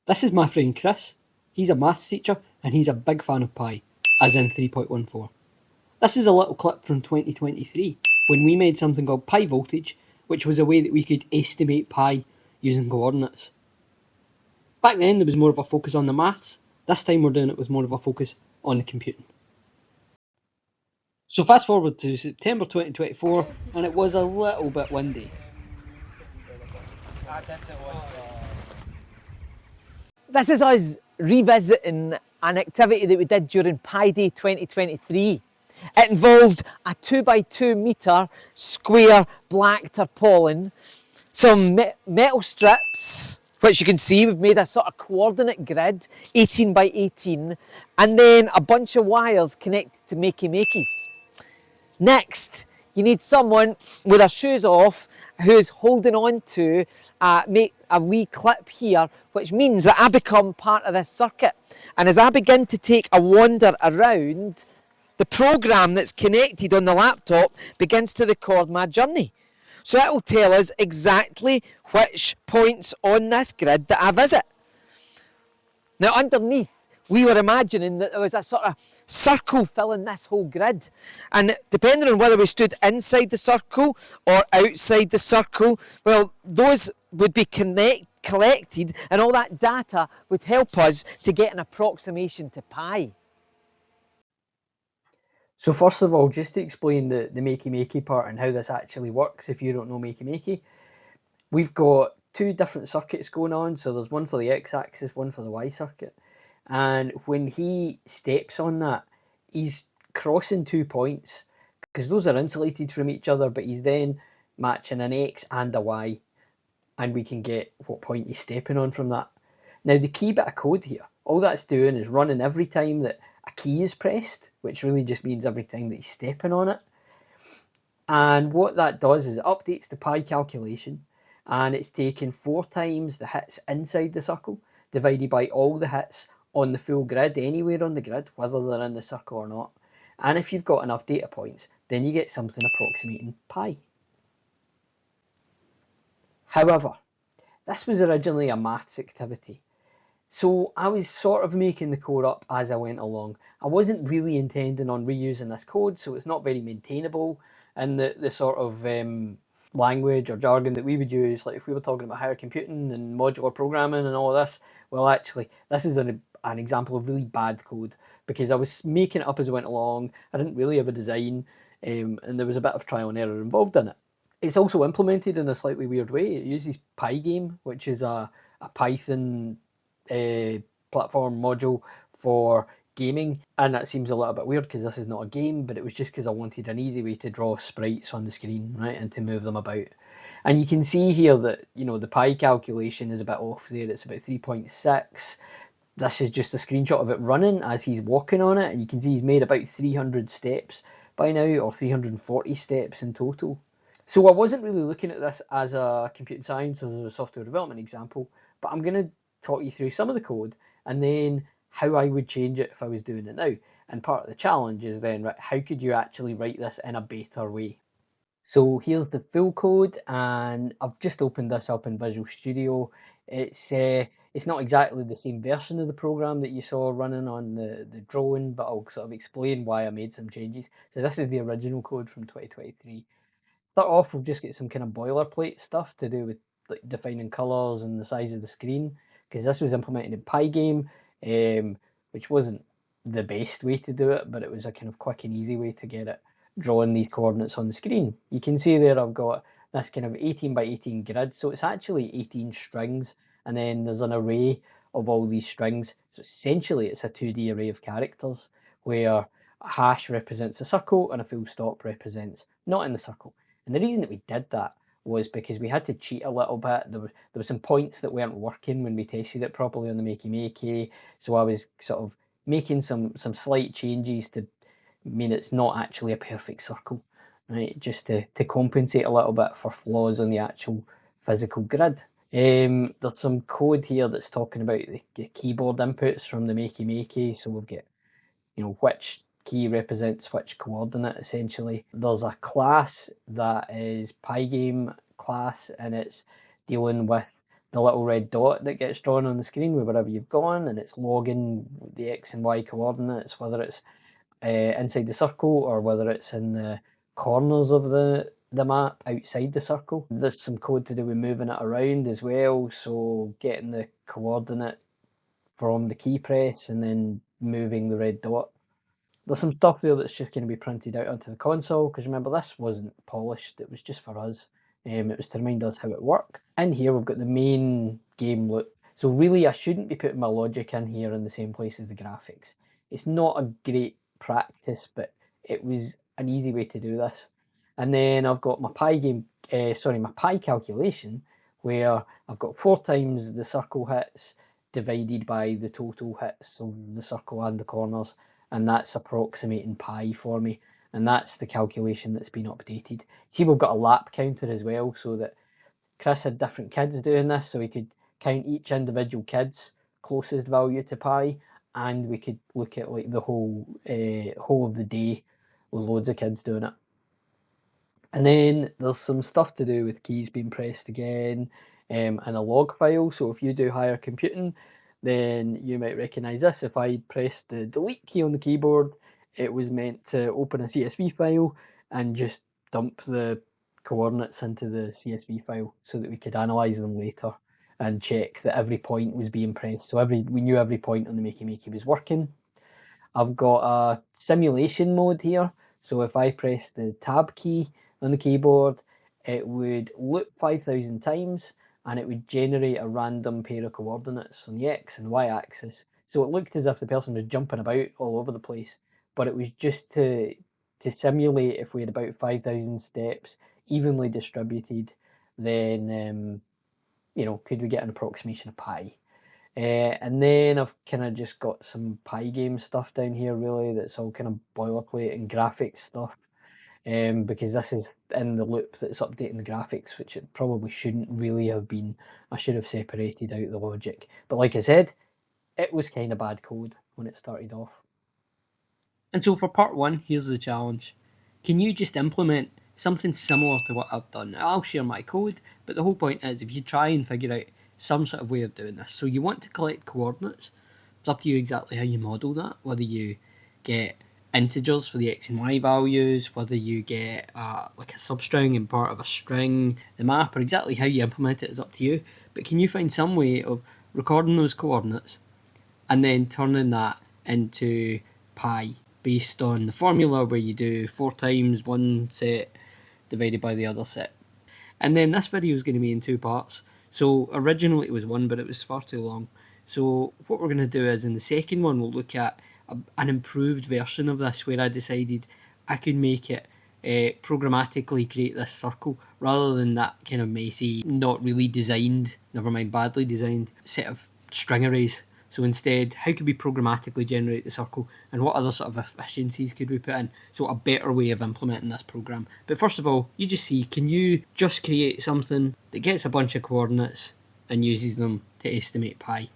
This is my friend Chris. He's a maths teacher and he's a big fan of pi, as in 3.14. This is a little clip from 2023 when we made something called pi voltage, which was a way that we could estimate pi using coordinates. Back then there was more of a focus on the maths. This time we're doing it with more of a focus on the computing. So fast forward to September 2024 and it was a little bit windy. This is us revisiting an activity that we did during Pi Day 2023. It involved a 2x2 metre square black tarpaulin, some metal strips, which you can see we've made a sort of coordinate grid, 18 by 18, and then a bunch of wires connected to makey-makeys. Next, you need someone with their shoes off who's holding on to a wee clip here, which means that I become part of this circuit. And as I begin to take a wander around, the program that's connected on the laptop begins to record my journey. So it will tell us exactly which points on this grid that I visit. Now underneath, we were imagining that there was a sort of circle filling this whole grid. And depending on whether we stood inside the circle or outside the circle, well, those would be collected and all that data would help us to get an approximation to pi. So first of all, just to explain the makey-makey part and how this actually works if you don't know makey-makey, we've got two different circuits going on. So there's one for the x-axis, one for the y-circuit. And when he steps on that, he's crossing 2 points because those are insulated from each other, but he's then matching an x and a y, and we can get what point he's stepping on from that. Now the key bit of code here, all that's doing is running every time that a key is pressed, which really just means every time that he's stepping on it. And what that does is it updates the pi calculation, and it's taking 4 times the hits inside the circle divided by all the hits on the full grid, anywhere on the grid, whether they're in the circle or not. And if you've got enough data points, then you get something approximating pi. However, this was originally a maths activity, so I was sort of making the code up as I went along. I wasn't really intending on reusing this code, so it's not very maintainable in the sort of language or jargon that we would use. Like if we were talking about higher computing and modular programming and all of this, well actually this is an example of really bad code because I was making it up as I went along. I didn't really have a design, and there was a bit of trial and error involved in it. It's also implemented in a slightly weird way. It uses Pygame, which is a Python platform module for gaming, and that seems a little bit weird because this is not a game, but it was just because I wanted an easy way to draw sprites on the screen, right, and to move them about. And you can see here that, you know, the pi calculation is a bit off there. It's about 3.6. This is just a screenshot of it running as he's walking on it, and you can see he's made about 300 steps by now, or 340 steps in total. So I wasn't really looking at this as a computer science or as a software development example, but I'm going to talk you through some of the code and then how I would change it if I was doing it now. And part of the challenge is then, right, how could you actually write this in a better way? So here's the full code, and I've just opened this up in Visual Studio. It's not exactly the same version of the program that you saw running on the drone, but I'll sort of explain why I made some changes. So this is the original code from 2023. Start off, we've just got some kind of boilerplate stuff to do with like defining colors and the size of the screen, because this was implemented in Pygame, which wasn't the best way to do it, but it was a kind of quick and easy way to get it drawing these coordinates on the screen. You can see there I've got this kind of 18 by 18 grid, so it's actually 18 strings, and then there's an array of all these strings. So essentially it's a 2D array of characters where a hash represents a circle and a full stop represents not in the circle. And the reason that we did that was because we had to cheat a little bit. There were some points that weren't working when we tested it properly on the makey-makey. So I was sort of making some slight changes to mean it's not actually a perfect circle, right? Just to compensate a little bit for flaws on the actual physical grid. There's some code here that's talking about the keyboard inputs from the makey-makey. So we've got, you know, which key represents which coordinate essentially. There's a class that is Pygame class, and it's dealing with the little red dot that gets drawn on the screen with wherever you've gone, and it's logging the X and Y coordinates, whether it's inside the circle or whether it's in the corners of the map outside the circle. There's some code to do with moving it around as well, so getting the coordinate from the key press and then moving the red dot. There's some stuff there that's just going to be printed out onto the console, because remember, this wasn't polished, it was just for us. It was to remind us how it worked. In here we've got the main game loop. So really I shouldn't be putting my logic in here in the same place as the graphics. It's not a great practice, but it was an easy way to do this. And then I've got my my pi calculation, where I've got 4 times the circle hits divided by the total hits of the circle and the corners, and that's approximating pi for me, and that's the calculation that's been updated. See, we've got a lap counter as well, so that Chris had different kids doing this, so we could count each individual kid's closest value to pi, and we could look at like the whole of the day with loads of kids doing it. And then there's some stuff to do with keys being pressed again, and a log file. So if you do higher computing, then you might recognise this. If I pressed the delete key on the keyboard, it was meant to open a CSV file and just dump the coordinates into the CSV file so that we could analyse them later and check that every point was being pressed. So we knew every point on the Makey was working. I've got a simulation mode here. So if I press the tab key on the keyboard, it would loop 5,000 times and it would generate a random pair of coordinates on the X and Y axis. So it looked as if the person was jumping about all over the place, but it was just to simulate if we had about 5,000 steps evenly distributed, then could we get an approximation of pi? And then I've kind of just got some Pi game stuff down here, really, that's all kind of boilerplate and graphics stuff, because this is in the loop that's updating the graphics, which it probably shouldn't really have been. I should have separated out the logic. But like I said, it was kind of bad code when it started off. And so for part 1, here's the challenge. Can you just implement something similar to what I've done? I'll share my code, but the whole point is if you try and figure out some sort of way of doing this. So you want to collect coordinates. It's up to you exactly how you model that, whether you get integers for the X and Y values, whether you get like a substring and part of a string, the map, or exactly how you implement it is up to you. But can you find some way of recording those coordinates and then turning that into pi based on the formula where you do 4 times one set divided by the other set? And then this video is going to be in 2 parts. So originally it was 1, but it was far too long. So what we're going to do is in the second one, we'll look at an improved version of this, where I decided I could make it programmatically create this circle rather than that kind of messy, not really designed, never mind badly designed, set of string arrays. So instead, how could we programmatically generate the circle, and what other sort of efficiencies could we put in? So a better way of implementing this program. But first of all, you just see, can you just create something that gets a bunch of coordinates and uses them to estimate pi?